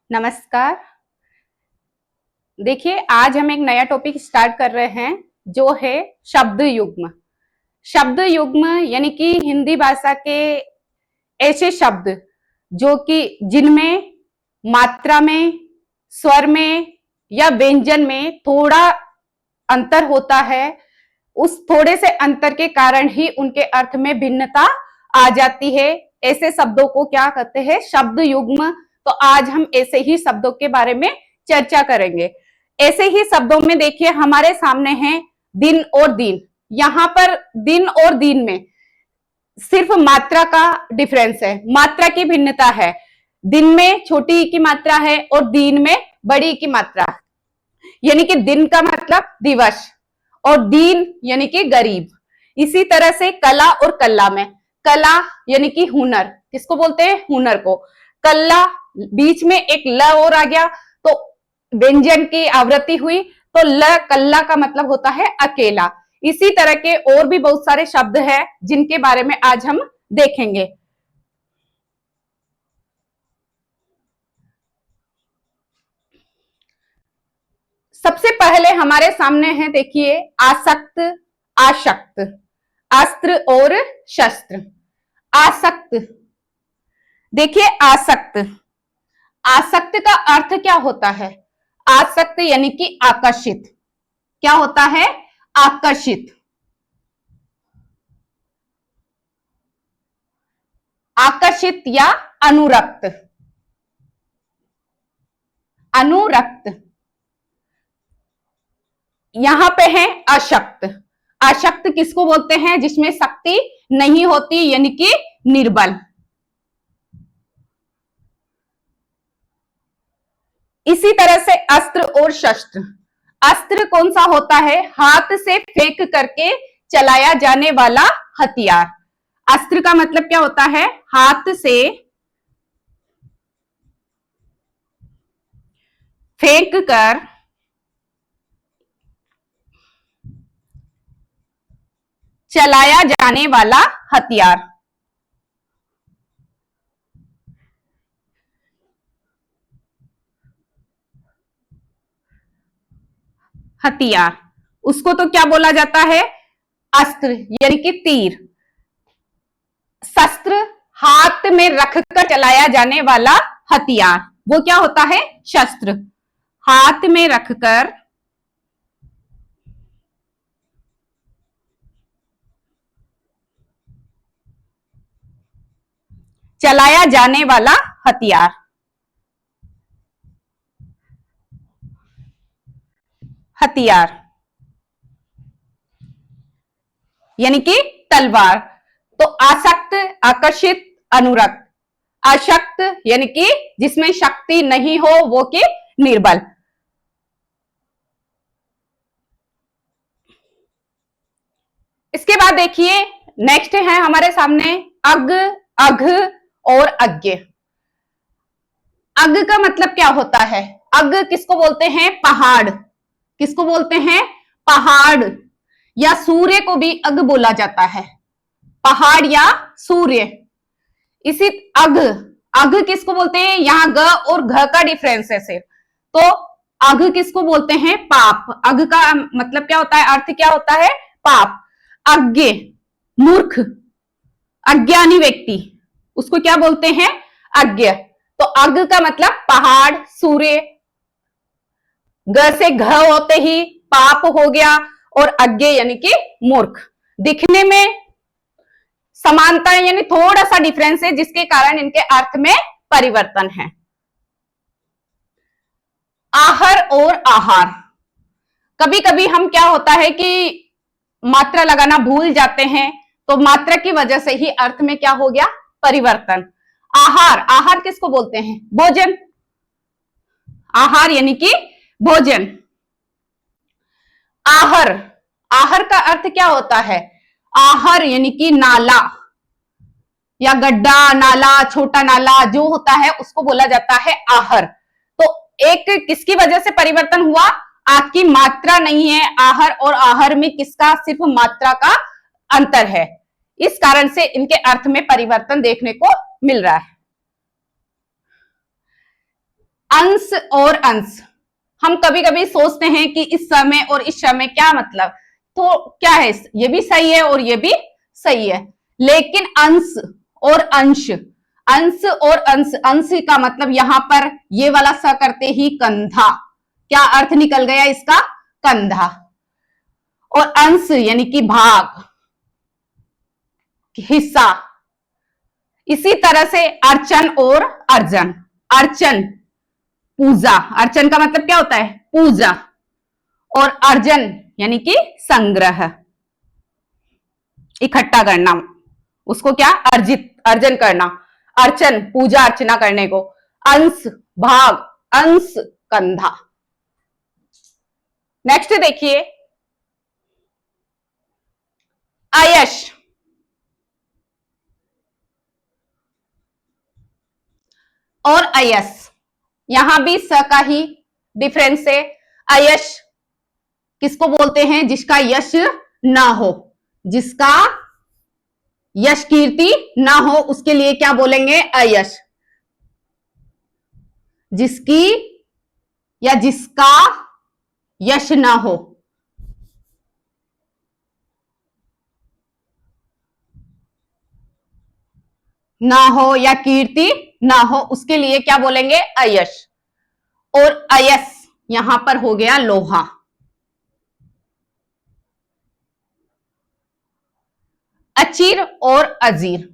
नमस्कार। देखिए, आज हम एक नया टॉपिक स्टार्ट कर रहे हैं जो है शब्द युग्म। शब्द युग्म यानी कि हिंदी भाषा के ऐसे शब्द जो कि जिनमें मात्रा में, स्वर में या व्यंजन में थोड़ा अंतर होता है। उस थोड़े से अंतर के कारण ही उनके अर्थ में भिन्नता आ जाती है। ऐसे शब्दों को क्या कहते हैं? शब्द युग्म। तो आज हम ऐसे ही शब्दों के बारे में चर्चा करेंगे। ऐसे ही शब्दों में देखिए हमारे सामने है दिन और दिन। यहाँ पर दिन और दिन में सिर्फ मात्रा का डिफरेंस है, मात्रा की भिन्नता है। दिन में छोटी की मात्रा है और दिन में बड़ी की मात्रा, यानी कि दिन का मतलब दिवस और दीन यानी कि गरीब। इसी तरह से कला और कल्ला में, कला यानी कि हुनर, किसको बोलते हैं? हुनर को। कल्ला, बीच में एक ल और आ गया तो व्यंजन की आवृत्ति हुई, तो ल कल्ला का मतलब होता है अकेला। इसी तरह के और भी बहुत सारे शब्द हैं जिनके बारे में आज हम देखेंगे। सबसे पहले हमारे सामने है, देखिए, आसक्त, आशक्त, अस्त्र और शस्त्र। आसक्त, देखिए आसक्त, आसक्त का अर्थ क्या होता है? आसक्त यानी कि आकर्षित। क्या होता है? आकर्षित। आकर्षित या अनुरक्त। अनुरक्त। यहां पे है अशक्त। अशक्त किसको बोलते हैं? जिसमें शक्ति नहीं होती, यानी कि निर्बल। इसी तरह से अस्त्र और शस्त्र। अस्त्र कौन सा होता है? हाथ से फेंक करके चलाया जाने वाला हथियार। अस्त्र का मतलब क्या होता है? हाथ से फेंक कर चलाया जाने वाला हथियार। हथियार, उसको तो क्या बोला जाता है? अस्त्र यानी कि तीर। शस्त्र, हाथ में रखकर चलाया जाने वाला हथियार, वो क्या होता है? शस्त्र। हाथ में रखकर चलाया जाने वाला हथियार। हथियार यानी कि तलवार। तो आसक्त, आकर्षित, अनुरक्त। अशक्त यानी कि जिसमें शक्ति नहीं हो, वो कि निर्बल। इसके बाद देखिए नेक्स्ट है हमारे सामने अग, अघ और अज्ञ। अग का मतलब क्या होता है? अग किसको बोलते हैं? पहाड़। किसको बोलते हैं? पहाड़। या सूर्य को भी अग बोला जाता है। पहाड़ या सूर्य। इसी अग, अग किसको बोलते हैं? यहां ग और घ का डिफरेंस है सिर्फ। तो अग किसको बोलते हैं? पाप। अग का मतलब क्या होता है? अर्थ क्या होता है? पाप। अज्ञ, मूर्ख, अज्ञानी व्यक्ति, उसको क्या बोलते हैं? अज्ञ। तो अग का मतलब पहाड़, सूर्य, ग से घ होते ही पाप हो गया, और अज्ञ यानी कि मूर्ख। दिखने में समानता यानी थोड़ा सा डिफरेंस है, जिसके कारण इनके अर्थ में परिवर्तन है। आहर और आहार। कभी कभी हम क्या होता है कि मात्रा लगाना भूल जाते हैं, तो मात्रा की वजह से ही अर्थ में क्या हो गया? परिवर्तन। आहार, आहार किसको बोलते हैं? भोजन। आहार यानी कि भोजन। आहर, आहर का अर्थ क्या होता है? आहर यानी कि नाला या गड्ढा, नाला, छोटा नाला जो होता है उसको बोला जाता है आहर। तो एक किसकी वजह से परिवर्तन हुआ? आपकी मात्रा नहीं है। आहर और आहर में किसका? सिर्फ मात्रा का अंतर है। इस कारण से इनके अर्थ में परिवर्तन देखने को मिल रहा है। अंश और अंश, हम कभी कभी सोचते हैं कि इस समय और इस समय क्या मतलब, तो क्या है, ये भी सही है और ये भी सही है, लेकिन अंश और अंश, अंश और अंश, अंश का मतलब यहां पर ये वाला स करते ही कंधा, क्या अर्थ निकल गया इसका, कंधा। और अंश यानी कि भाग, हिस्सा। इसी तरह से अर्चन और अर्जन, अर्चन पूजा, अर्चन का मतलब क्या होता है, पूजा, और अर्जन यानी कि संग्रह, इकट्ठा करना, उसको क्या, अर्जित, अर्जन करना, अर्चन पूजा अर्चना करने को, अंश भाग, अंश कंधा। नेक्स्ट देखिए, आयश, और अयस, यहां भी स का ही डिफरेंस है। अयश किसको बोलते हैं, जिसका यश ना हो, जिसका यश कीर्ति ना हो, उसके लिए क्या बोलेंगे, अयश। जिसकी या जिसका यश ना हो, ना हो या कीर्ति ना हो, उसके लिए क्या बोलेंगे, अयश। और अयस यहां पर हो गया लोहा। अचीर और अजीर,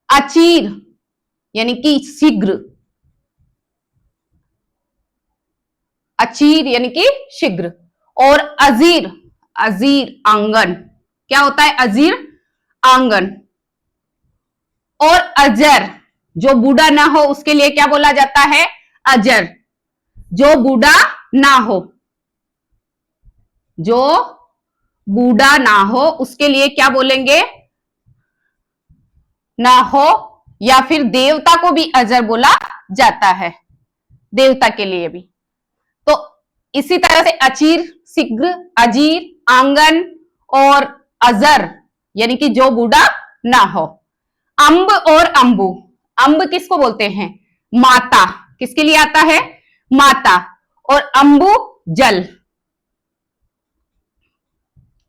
अचीर यानी कि शीघ्र, अचीर यानी कि शीघ्र, और अजीर, अजीर आंगन, क्या होता है, अजीर आंगन। और अजर, जो बूढ़ा ना हो उसके लिए क्या बोला जाता है, अजर, जो बूढ़ा ना हो, जो बूढ़ा ना हो उसके लिए क्या बोलेंगे, ना हो, या फिर देवता को भी अजर बोला जाता है, देवता के लिए भी। तो इसी तरह से अचीर शीघ्र, अजीर आंगन, और अजर यानी कि जो बूढ़ा ना हो। अंब और अंबु, अंब किसको बोलते हैं, माता, किसके लिए आता है, माता, और अंबु जल,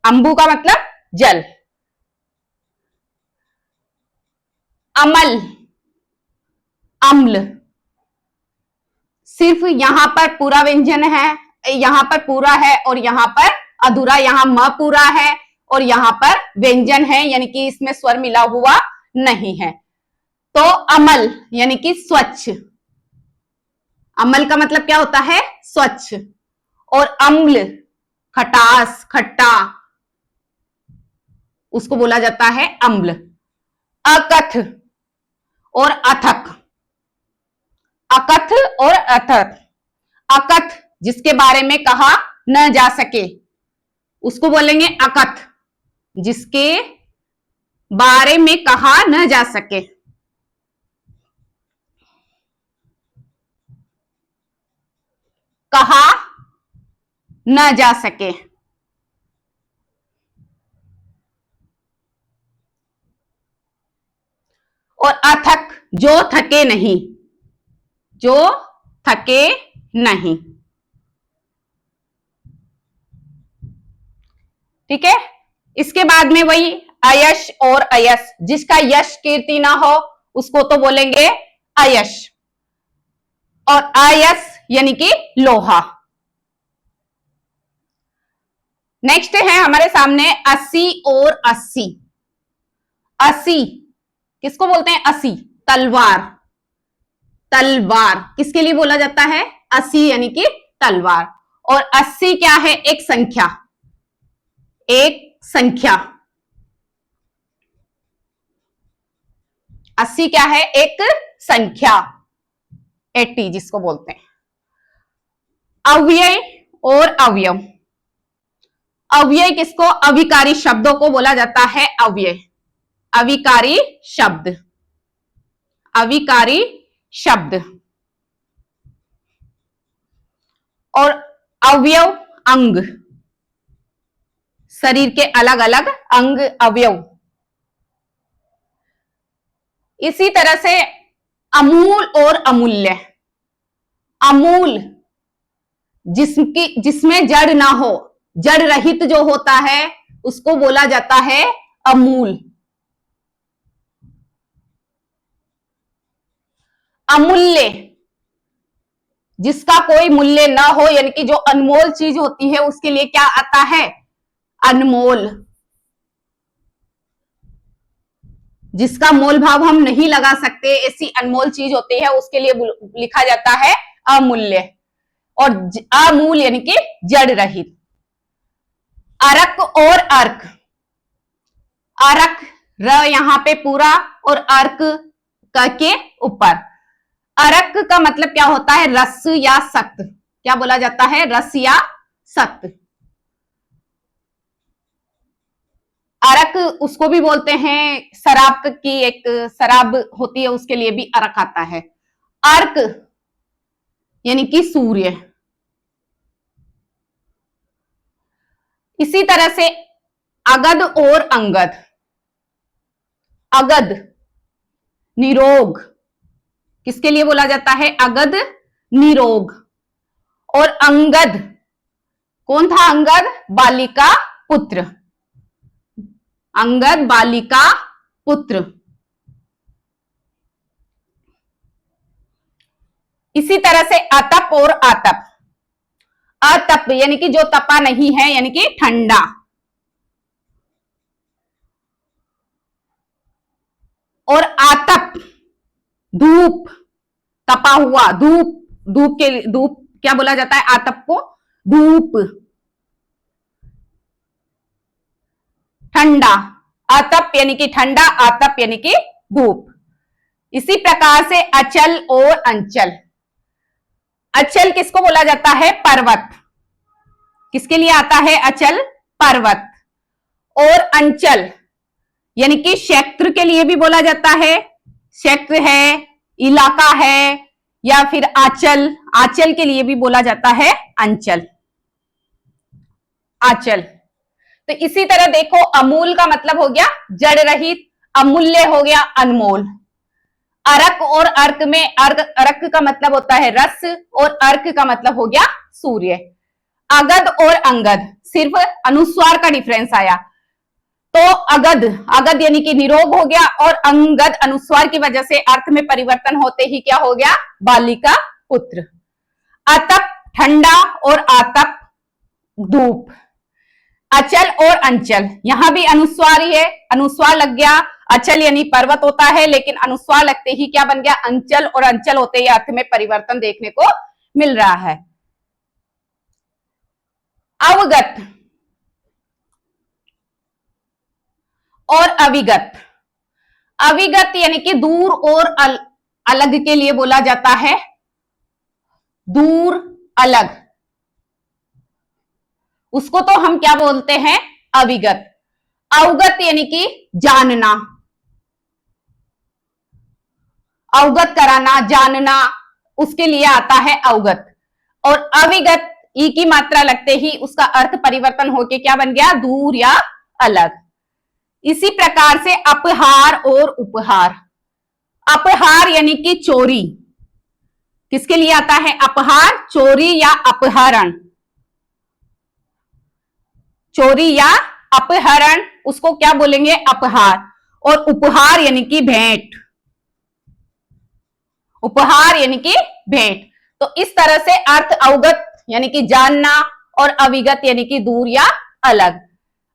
अंबु का मतलब जल। अमल, अम्ल, सिर्फ यहां पर पूरा व्यंजन है, यहां पर पूरा है और यहां पर अधूरा, यहां म पूरा है और यहां पर व्यंजन है, यानी कि इसमें स्वर मिला हुआ नहीं है। तो अमल यानी कि स्वच्छ, अमल का मतलब क्या होता है, स्वच्छ। और अम्ल, खटास, खट्टा, उसको बोला जाता है अम्ल। अकथ और अथक, अकथ और अथक, अकथ जिसके बारे में कहा न जा सके उसको बोलेंगे अकथ, जिसके बारे में कहा न जा सके। कहा न जा सके। और अथक, जो थके नहीं, जो थके नहीं। ठीक है, इसके बाद में वही अयश और अयस, जिसका यश कीर्ति ना हो उसको तो बोलेंगे अयश, और अयस यानी कि लोहा। नेक्स्ट है हमारे सामने अस्सी और अस्सी। अस्सी किसको बोलते हैं, अस्सी तलवार, तलवार किसके लिए बोला जाता है, अस्सी यानी कि तलवार। और अस्सी क्या है, एक संख्या, एक संख्या। अस्सी क्या है, एक संख्या, 80 जिसको बोलते हैं। अव्यय और अवयव, अव्यय किसको, अविकारी शब्दों को बोला जाता है अव्यय, अविकारी शब्द, अविकारी शब्द। और अवयव अंग, शरीर के अलग अलग अंग अवयव। इसी तरह से अमूल और अमूल्य, अमूल जिसमें जड़ ना हो, जड़ रहित जो होता है उसको बोला जाता है अमूल। अमूल्य जिसका कोई मूल्य ना हो, यानी कि जो अनमोल चीज होती है उसके लिए क्या आता है? अनमोल। जिसका मोल भाव हम नहीं लगा सकते, ऐसी अनमोल चीज होती है, उसके लिए लिखा जाता है अमूल्य। और अमूल यानी कि जड़ रहित। अरक और अर्क, अरक र यहां पे पूरा और अर्क के ऊपर। अरक का मतलब क्या होता है? रस या सख्त। क्या बोला जाता है? रस या सख्त। अरक उसको भी बोलते हैं, शराब की एक शराब होती है उसके लिए भी अरक आता है। अर्क यानी कि सूर्य। इसी तरह से अगध और अंगद। अगध निरोग, किसके लिए बोला जाता है? अगध निरोग। और अंगद, कौन था अंगद? बालिका पुत्र। अंगद बालिका पुत्र। इसी तरह से अतप और आतप। अतप यानी कि जो तपा नहीं है, यानी कि ठंडा। और आतप धूप, तपा हुआ धूप। धूप क्या बोला जाता है? आतप को धूप। ठंडा, आतप यानी कि ठंडा, आतप यानी कि धूप। इसी प्रकार से अचल और अंचल। अचल किसको बोला जाता है? पर्वत। किसके लिए आता है अचल? पर्वत। और अंचल यानी कि क्षेत्र के लिए भी बोला जाता है। क्षेत्र है, इलाका है, या फिर आंचल, आंचल के लिए भी बोला जाता है अंचल, आंचल। तो इसी तरह देखो, अमूल का मतलब हो गया जड़ रहित, अमूल्य हो गया अनमोल। अरक और अर्क में अर्क का मतलब होता है रस, और अर्क का मतलब हो गया सूर्य। अगध और अंगद, सिर्फ अनुस्वार का डिफरेंस आया। तो अगध, अगध यानी कि निरोग हो गया, और अंगद अनुस्वार की वजह से अर्थ में परिवर्तन होते ही क्या हो गया? बालिका पुत्र। अतप ठंडा और आतप धूप। अचल और अंचल, यहां भी अनुस्वार ही है, अनुस्वार लग गया। अचल यानी पर्वत होता है, लेकिन अनुस्वार लगते ही क्या बन गया? अंचल, और अंचल होते ही अर्थ में परिवर्तन देखने को मिल रहा है। अवगत और अविगत। अविगत यानी कि दूर और अलग के लिए बोला जाता है, दूर अलग, उसको तो हम क्या बोलते हैं? अविगत। अवगत यानी कि जानना, अवगत कराना, जानना, उसके लिए आता है अवगत। और अविगत ई की मात्रा लगते ही उसका अर्थ परिवर्तन होके क्या बन गया? दूर या अलग। इसी प्रकार से अपहार और उपहार। अपहार यानी कि चोरी, किसके लिए आता है अपहार? चोरी या अपहरण। चोरी या अपहरण, उसको क्या बोलेंगे? अपहार। और उपहार यानी कि भेंट, उपहार यानी कि भेंट। तो इस तरह से अर्थ अवगत यानी कि जानना, और अविगत यानी कि दूर या अलग।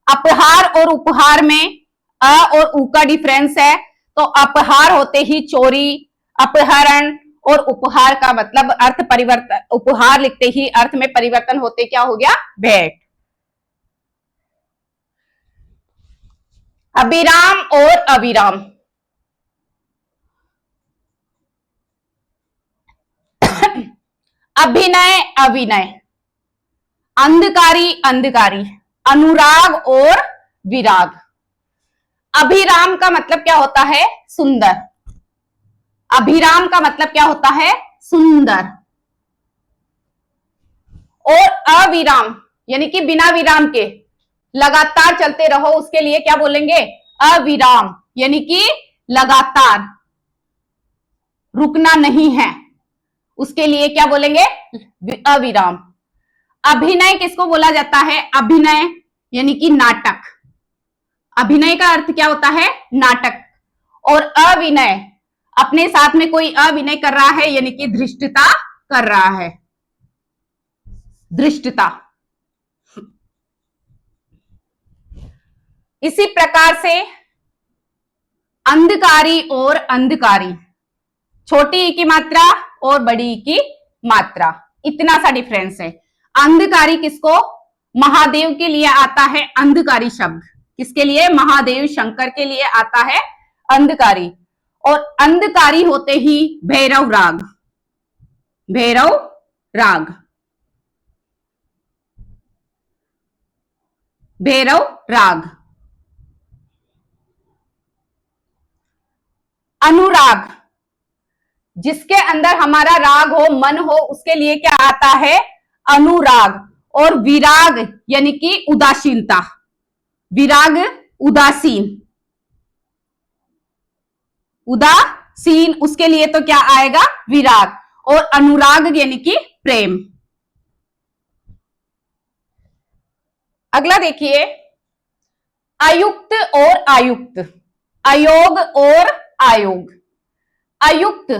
अपहार और उपहार में अ और उ का डिफरेंस है। तो अपहार होते ही चोरी, अपहरण, और उपहार का मतलब अर्थ परिवर्तन, उपहार लिखते ही अर्थ में परिवर्तन होते क्या हो गया? भेंट। अभिराम और अविराम। अभिनय अविनय, अंधकारी अंधकारी, अनुराग और विराग। अभिराम का मतलब क्या होता है? सुंदर। अभिराम का मतलब क्या होता है? सुंदर। और अविराम यानी कि बिना विराम के लगातार चलते रहो, उसके लिए क्या बोलेंगे? अविराम यानी कि लगातार, रुकना नहीं है। उसके लिए क्या बोलेंगे? अविराम। अभिनय किसको बोला जाता है? अभिनय यानी कि नाटक। अभिनय का अर्थ क्या होता है? नाटक। और अविनय, अपने साथ में कोई अविनय कर रहा है यानी कि धृष्टता कर रहा है, धृष्टता। इसी प्रकार से अंधकारी और अंधकारी, छोटी ई की मात्रा और बड़ी ई की मात्रा, इतना सा डिफरेंस है। अंधकारी किसको? महादेव के लिए आता है अंधकारी शब्द। किसके लिए? महादेव शंकर के लिए आता है अंधकारी। और अंधकारी होते ही भैरव राग, भैरव राग, भैरव राग। अनुराग, जिसके अंदर हमारा राग हो, मन हो, उसके लिए क्या आता है? अनुराग। और विराग यानी कि उदासीनता, विराग उदासीन, उदासीन, उसके लिए तो क्या आएगा? विराग। और अनुराग यानी कि प्रेम। अगला देखिए, अयुक्त और आयुक्त, अयोग और आयोग। अयुक्त,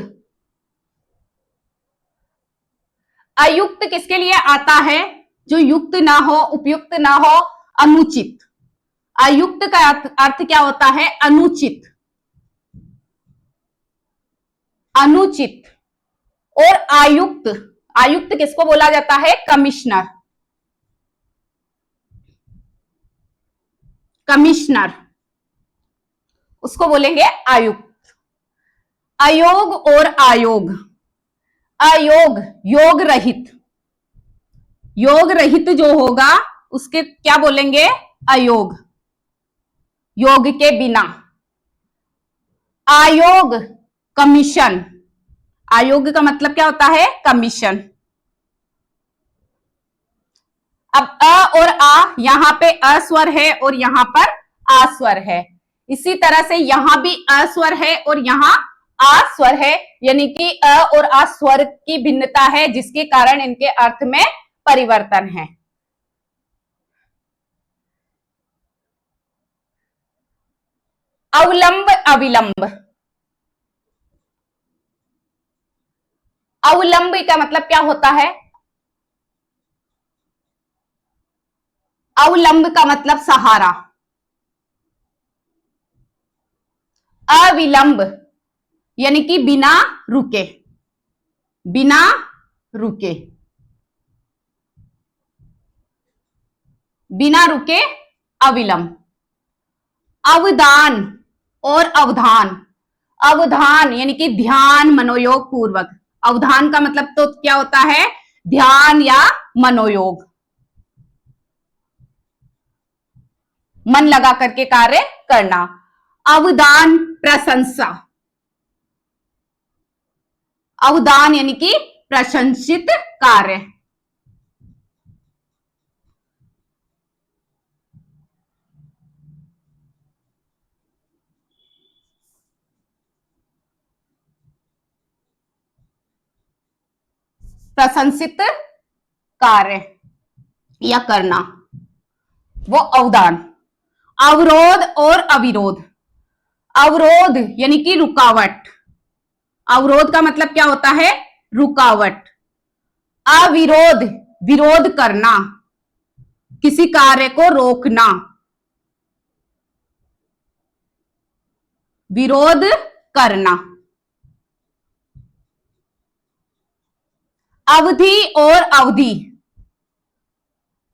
अयुक्त किसके लिए आता है? जो युक्त ना हो, उपयुक्त ना हो, अनुचित। अयुक्त का अर्थ क्या होता है? अनुचित, अनुचित। और आयुक्त, आयुक्त किसको बोला जाता है? कमिश्नर, कमिश्नर, उसको बोलेंगे आयुक्त। अयोग और आयोग, अयोग योग रहित, योग रहित जो होगा उसके क्या बोलेंगे? अयोग, योग के बिना। आयोग कमीशन, आयोग का मतलब क्या होता है? कमीशन। अब अ और आ, यहां पे अस्वर है और यहां पर आ स्वर है। इसी तरह से यहां भी अस्वर है और यहां आ स्वर है, यानी कि अ और आ स्वर की भिन्नता है, जिसके कारण इनके अर्थ में परिवर्तन है। अवलंब अविलंब, अवलंब का मतलब क्या होता है? अवलंब का मतलब सहारा। अविलंब यानी कि बिना रुके, बिना रुके, बिना रुके अविलंब। अवदान और अवधान, अवधान यानी कि ध्यान मनोयोग पूर्वक। अवधान का मतलब तो क्या होता है? ध्यान या मनोयोग, मन लगा करके कार्य करना। अवदान प्रशंसा, अवदान यानी कि प्रशंसित कार्य। प्रशंसित कार्य या करना, वो अवदान। अवरोध और अविरोध, अवरोध यानी कि रुकावट, अवरोध का मतलब क्या होता है? रुकावट। अविरोध विरोध करना, किसी कार्य को रोकना, विरोध करना। अवधि और अवधि,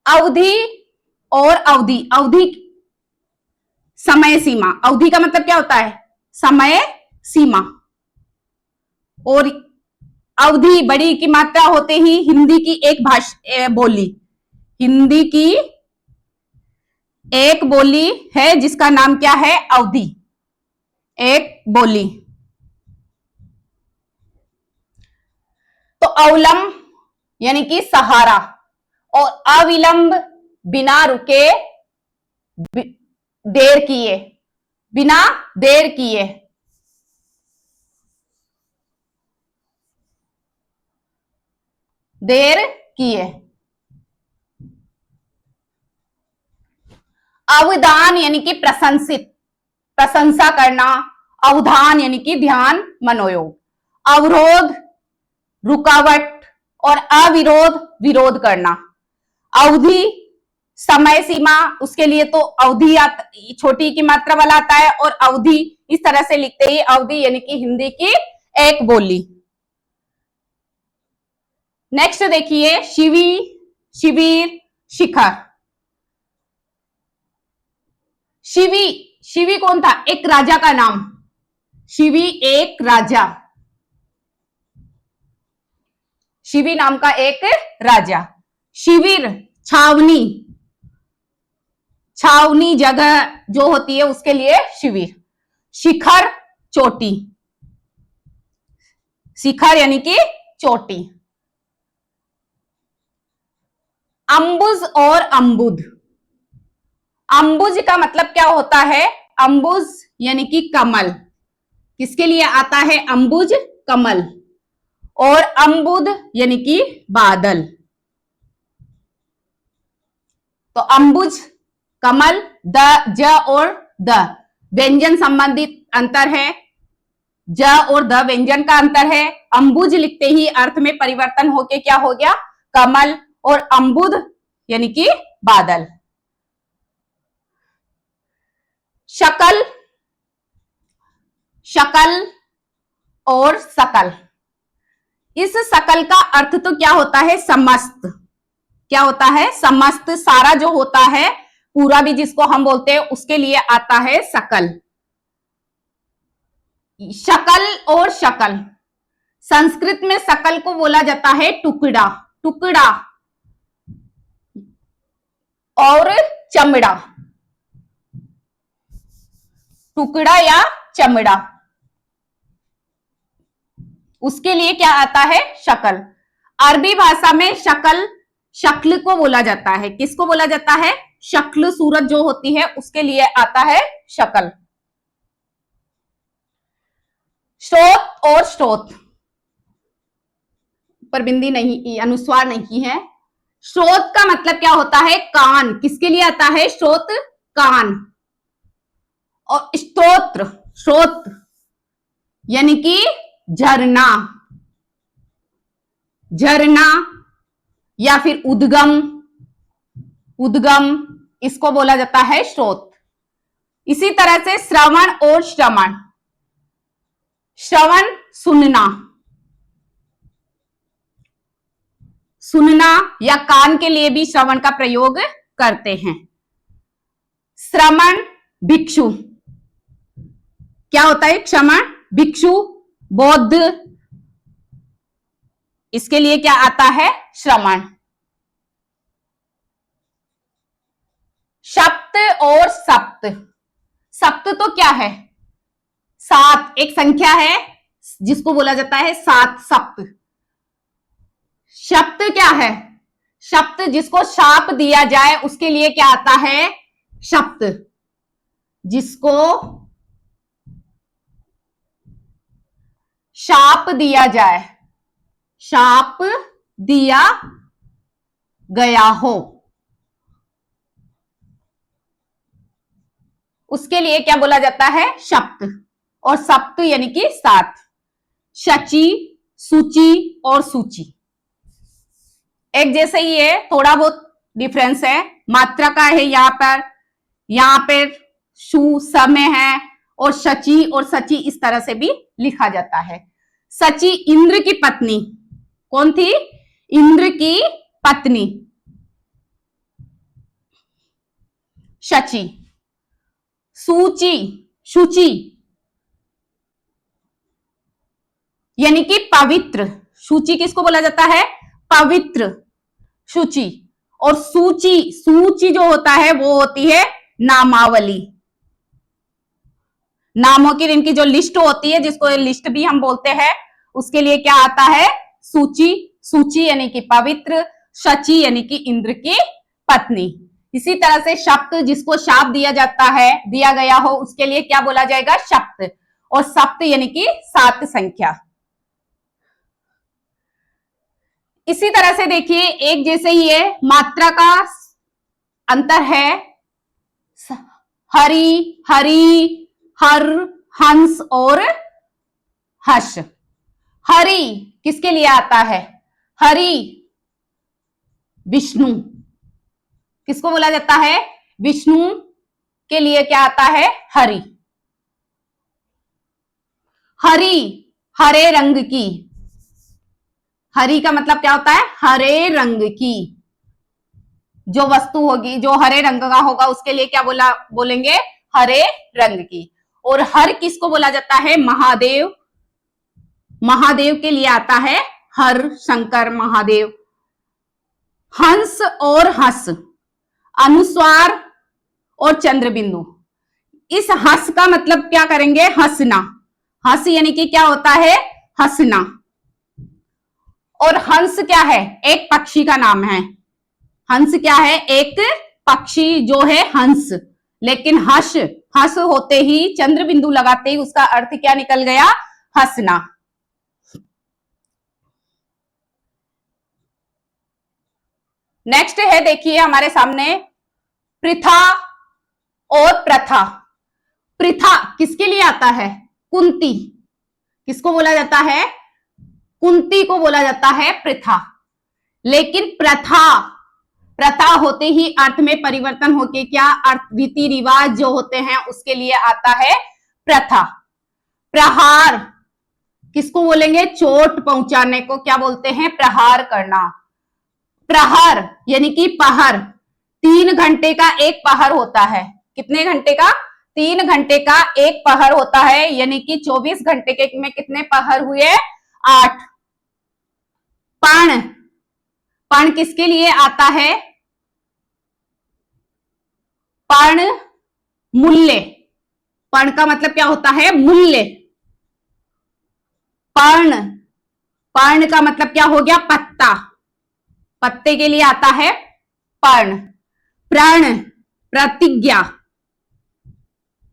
अवधि और अवधि, अवधि समय सीमा, अवधि का मतलब क्या होता है? समय सीमा। और अवधि बड़ी की मात्रा होते ही हिंदी की एक भाषा बोली, हिंदी की एक बोली है जिसका नाम क्या है? अवधि, एक बोली। तो अवलंब यानी कि सहारा, और अविलंब बिना रुके, देर किए, बिना देर किए। देर किए। अवदान यानी कि प्रशंसित, प्रशंसा करना। अवधान यानी कि ध्यान, मनोयोग। अवरोध रुकावट और अविरोध विरोध करना। अवधि समय सीमा, उसके लिए तो अवधि छोटी की मात्रा वाला आता है और अवधि इस तरह से लिखते ही अवधि यानी कि हिंदी की एक बोली। नेक्स्ट देखिए शिविर शिखर। शिवी कौन था? एक राजा का नाम। शिवी एक राजा, शिवी नाम का एक राजा। शिविर छावनी, छावनी जगह जो होती है उसके लिए शिविर। शिखर चोटी, शिखर यानी कि चोटी। अंबुज और अंबुद। अंबुज का मतलब क्या होता है? अंबुज यानी कि कमल, किसके लिए आता है अंबुज? कमल। और अंबुद यानी कि बादल। तो अंबुज कमल, ज और द व्यंजन संबंधित अंतर है, ज और द व्यंजन का अंतर है। अंबुज लिखते ही अर्थ में परिवर्तन होके क्या हो गया? कमल। और अंबुद यानी कि बादल। शकल, शकल और सकल। इस सकल का अर्थ तो क्या होता है? समस्त। क्या होता है? समस्त, सारा जो होता है, पूरा भी जिसको हम बोलते हैं उसके लिए आता है सकल। शकल और शकल, संस्कृत में सकल को बोला जाता है टुकड़ा, टुकड़ा और चमड़ा, टुकड़ा या चमड़ा, उसके लिए क्या आता है? शकल। अरबी भाषा में शकल शक्ल को बोला जाता है। किसको बोला जाता है? शक्ल, सूरत जो होती है उसके लिए आता है शकल। स्रोत और स्रोत, पर बिंदी नहीं, अनुस्वार नहीं है। स्रोत का मतलब क्या होता है? कान, किसके लिए आता है स्रोत? कान। और स्तोत्र, स्रोत यानी कि झरना, झरना या फिर उद्गम, उद्गम इसको बोला जाता है स्रोत। इसी तरह से श्रवण और श्रवण, श्रवण सुनना, सुनना या कान के लिए भी श्रवण का प्रयोग करते हैं। श्रवण भिक्षु, क्या होता है श्रवण? भिक्षु, बौद्ध, इसके लिए क्या आता है? श्रवण। सप्त और सप्त, सप्त तो क्या है? सात, एक संख्या है जिसको बोला जाता है सात, सप्त। शब्द क्या है? शब्द जिसको शाप दिया जाए उसके लिए क्या आता है? शब्द, जिसको शाप दिया जाए, शाप दिया गया हो, उसके लिए क्या बोला जाता है? शब्द। और सप्त यानी कि सात। शची, सूची और सूची एक जैसे ही है, थोड़ा बहुत डिफरेंस है, मात्रा का है यहाँ पर शु समय है और शची और सची इस तरह से भी लिखा जाता है। सची इंद्र की पत्नी, कौन थी? इंद्र की पत्नी शची। सूची, शुचि यानी कि पवित्र, शुचि किसको बोला जाता है? पवित्र, शुचि। और सूची, सूची जो होता है वो होती है नामावली, नामों की इनकी जो लिस्ट होती है, जिसको लिस्ट भी हम बोलते हैं, उसके लिए क्या आता है? सूची। सूची यानी कि पवित्र, शची यानी कि इंद्र की पत्नी। इसी तरह से शब्द जिसको शाप दिया जाता है, दिया गया हो, उसके लिए क्या बोला जाएगा? शब्द। और सप्त यानी कि सात संख्या। इसी तरह से देखिए एक जैसे ही है, मात्रा का अंतर है। हरि, हरि, हर, हंस और हर्ष। हरि किसके लिए आता है? हरि विष्णु। किसको बोला जाता है? विष्णु के लिए क्या आता है? हरि। हरि हरे रंग की। हरि का मतलब क्या होता है? हरे रंग की। जो वस्तु होगी, जो हरे रंग का होगा, उसके लिए क्या बोलेंगे? हरे रंग की। और हर किसको बोला जाता है? महादेव। महादेव के लिए आता है हर, शंकर महादेव। हंस और हंस, अनुस्वार और चंद्र बिंदु। इस हंस का मतलब क्या करेंगे? हंसना। हंस यानी कि क्या होता है? हंसना। और हंस क्या है? एक पक्षी का नाम है। हंस क्या है? एक पक्षी जो है हंस। लेकिन हंस, हंस होते ही, चंद्र बिंदु लगाते ही उसका अर्थ क्या निकल गया? हंसना। नेक्स्ट है, देखिए हमारे सामने प्रथा और प्रथा। प्रथा किसके लिए आता है? कुंती। किसको बोला जाता है? कुंती को बोला जाता है प्रथा। लेकिन प्रथा, प्रथा होते ही अर्थ में परिवर्तन होके क्या अर्थ, रीति रिवाज जो होते हैं उसके लिए आता है प्रथा। प्रहार किसको बोलेंगे? चोट पहुंचाने को क्या बोलते हैं? प्रहार करना। प्रहर यानी कि पहर। 3 घंटे का एक पहर होता है। कितने घंटे का? 3 घंटे का एक पहर होता है। यानी कि 24 घंटे के में कितने पहर हुए? 8। पण, पण किसके लिए आता है? पण मूल्य। पण का मतलब क्या होता है? मूल्य। पर्ण, पर्ण का मतलब क्या हो गया? पत्ता। पत्ते के लिए आता है पर्ण। प्रण, प्रतिज्ञा।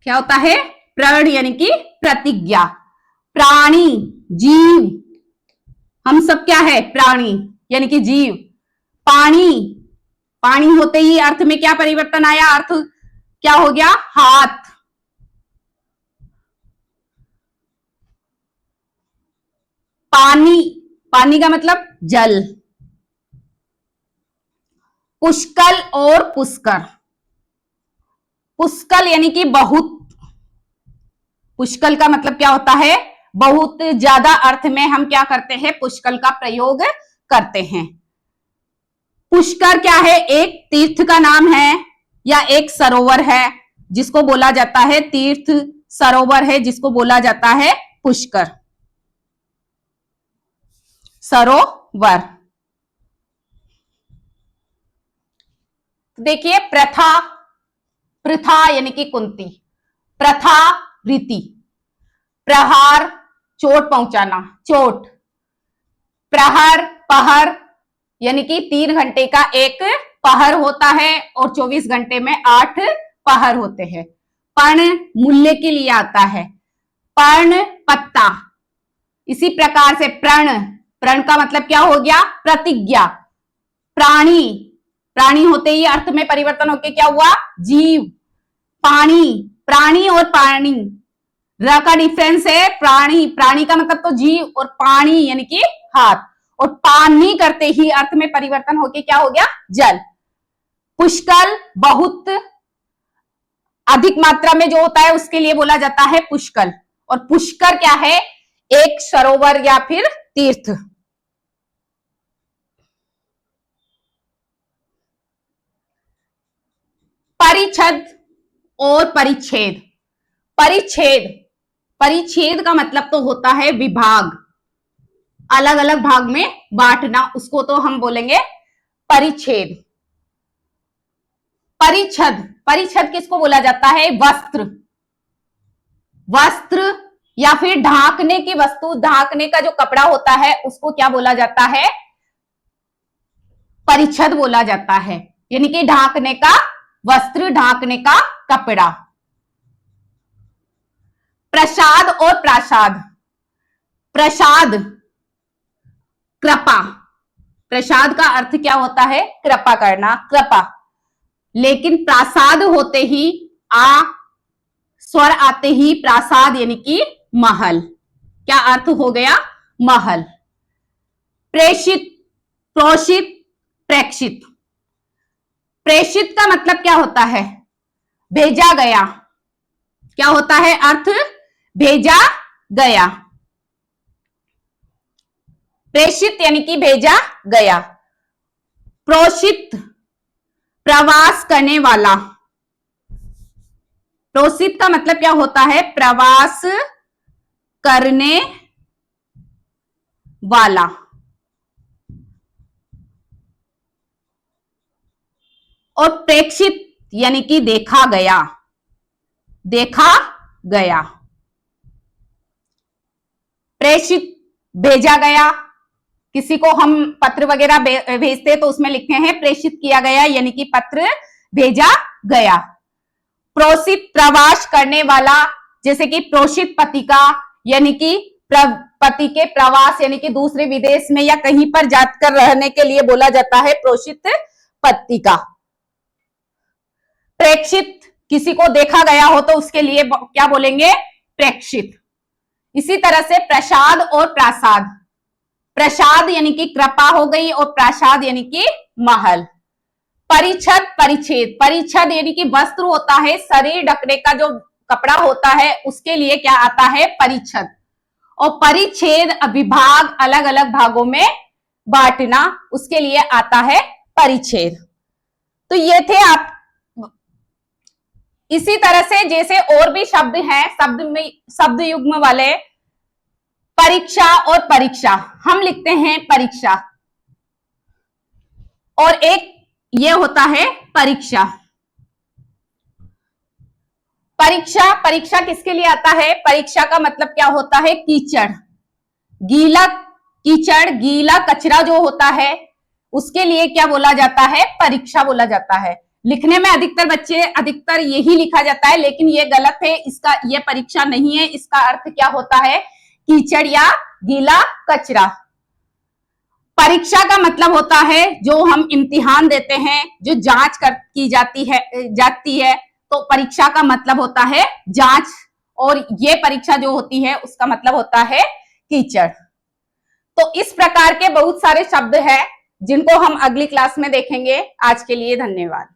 क्या होता है? प्रण यानी कि प्रतिज्ञा। प्राणी, जीव। हम सब क्या है? प्राणी यानी कि जीव। पानी, पानी होते ही अर्थ में क्या परिवर्तन आया? अर्थ क्या हो गया? हाथ। पानी, पानी का मतलब जल। पुष्कल और पुष्कर। पुष्कल यानी कि बहुत। पुष्कल का मतलब क्या होता है? बहुत ज्यादा अर्थ में हम क्या करते हैं? पुष्कल का प्रयोग करते हैं। पुष्कर क्या है? एक तीर्थ का नाम है या एक सरोवर है जिसको बोला जाता है तीर्थ, सरोवर है जिसको बोला जाता है पुष्कर, सरोवर। देखिए प्रथा, प्रथा यानी कि कुंती। प्रथा रीति। प्रहार चोट पहुंचाना, चोट। प्रहर, पहर यानी कि 3 घंटे का एक पहर होता है और 24 घंटे में 8 पहर होते हैं। पर्ण मूल्य के लिए आता है। पर्ण पत्ता। इसी प्रकार से प्रण, प्रण का मतलब क्या हो गया? प्रतिज्ञा। प्राणी, प्राणी होते ही अर्थ में परिवर्तन होके क्या हुआ? जीव। पानी, प्राणी और पानी, र का डिफरेंस है। प्राणी, प्राणी का मतलब तो जीव, और पानी यानी कि हाथ। और पानी करते ही अर्थ में परिवर्तन होके क्या हो गया? जल। पुष्कल बहुत अधिक मात्रा में जो होता है उसके लिए बोला जाता है पुष्कल। और पुष्कर क्या है? एक सरोवर या फिर तीर्थ। परिच्छद और परिच्छेद। परिच्छेद, परिच्छेद का मतलब तो होता है विभाग, अलग अलग भाग में बांटना, उसको तो हम बोलेंगे परिच्छेद। परिच्छद, परिच्छद किसको बोला जाता है? वस्त्र। वस्त्र या फिर ढांकने की वस्तु, ढांकने का जो कपड़ा होता है उसको क्या बोला जाता है? परिच्छद बोला जाता है। यानी कि ढांकने का वस्त्र, ढांकने का कपड़ा। प्रसाद और प्रासाद। प्रसाद कृपा, प्रसाद का अर्थ क्या होता है? कृपा करना, कृपा। लेकिन प्रासाद होते ही आ स्वर आते ही प्रासाद यानी कि महल। क्या अर्थ हो गया? महल। प्रेषित, प्रोषित, प्रेक्षित। प्रेषित का मतलब क्या होता है? भेजा गया। क्या होता है अर्थ? भेजा गया। प्रेषित यानी कि भेजा गया। प्रोषित, प्रवास करने वाला। प्रोषित का मतलब क्या होता है? प्रवास करने वाला। और प्रेक्षित यानी कि देखा गया, देखा गया। प्रेषित भेजा गया, किसी को हम पत्र वगैरह भेजते तो उसमें लिखते हैं प्रेषित किया गया, यानी कि पत्र भेजा गया। प्रोषित प्रवास करने वाला, जैसे कि प्रोषित पत्रिका, यानी कि पति के प्रवास, यानी कि दूसरे विदेश में या कहीं पर जाकर रहने के लिए बोला जाता है प्रोषित पत्रिका। प्रेक्षित, किसी को देखा गया हो तो उसके लिए क्या बोलेंगे? प्रेक्षित। इसी तरह से प्रसाद और प्रासाद। प्रसाद यानी कि कृपा हो गई और प्रासाद यानी कि महल। परिच्छद, परिच्छेद। परिच्छद यानी कि वस्त्र होता है, शरीर ढकने का जो कपड़ा होता है उसके लिए क्या आता है? परिच्छद। और परिच्छेद विभाग, अलग अलग भागों में बांटना, उसके लिए आता है परिच्छेद। तो ये थे आप। इसी तरह से जैसे और भी शब्द हैं शब्द युग्म वाले, परीक्षा और परीक्षा, हम लिखते हैं परीक्षा, और एक ये होता है परीक्षा। परीक्षा, परीक्षा किसके लिए आता है? परीक्षा का मतलब क्या होता है? कीचड़, गीला कीचड़, गीला कचरा जो होता है उसके लिए क्या बोला जाता है? परीक्षा बोला जाता है। लिखने में अधिकतर यही लिखा जाता है, लेकिन ये गलत है। इसका ये परीक्षा नहीं है, इसका अर्थ क्या होता है? कीचड़ या गीला कचरा। परीक्षा का मतलब होता है जो हम इम्तिहान देते हैं, जो जांच की जाती है, तो परीक्षा का मतलब होता है जांच, और ये परीक्षा जो होती है उसका मतलब होता है कीचड़। तो इस प्रकार के बहुत सारे शब्द हैं जिनको हम अगली क्लास में देखेंगे। आज के लिए धन्यवाद।